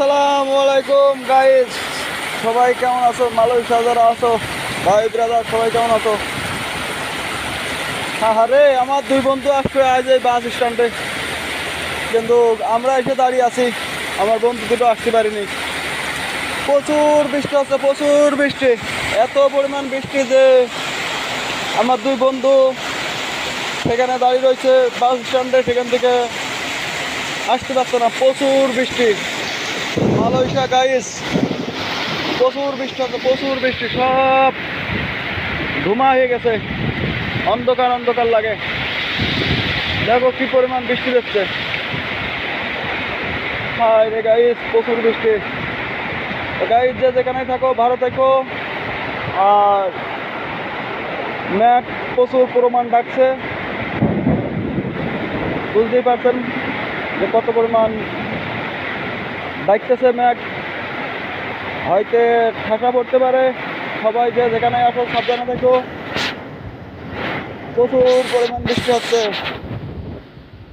আসসালামু আলাইকুম গাইস, সবাই কেমন আছো? মালয়েশিয়া যারা আছো ভাই ব্রাদার, সবাই কেমন আছো? আরে আমার দুই বন্ধু আসবে আজ এই বাস স্ট্যান্ডে, কিন্তু আমরা এসে দাঁড়িয়ে আছি। আমার বন্ধু দুটো আসতে পারিনি। প্রচুর বৃষ্টি হচ্ছে, প্রচুর বৃষ্টি। এত পরিমাণ বৃষ্টি যে আমার দুই বন্ধু সেখানে দাঁড়িয়ে রয়েছে বাস স্ট্যান্ডে, সেখান থেকে আসতে পারছে না। প্রচুর বৃষ্টি মালয়েশিয়া গাইস, প্রচুর বৃষ্টি হচ্ছে, প্রচুর বৃষ্টি। সব ধুমা হয়ে গেছে, অন্ধকার অন্ধকার লাগে। দেখো কি পরিমাণ বৃষ্টি হচ্ছে। হায় রে গাইস, প্রচুর বৃষ্টি। গাইস যে যেখানে থাকো ভালো থেকো। আর ম্যাট প্রচুর পরিমাণ ডাকছে, বুঝতেই পারছেন যে কত পরিমাণ ডাকতেছে ম্যাট। হয়তো ঠাসা পড়তে পারে। সবাই যে যেখানে আসো সাবধানে থেকো। প্রচুর পরিমাণ বৃষ্টি হচ্ছে।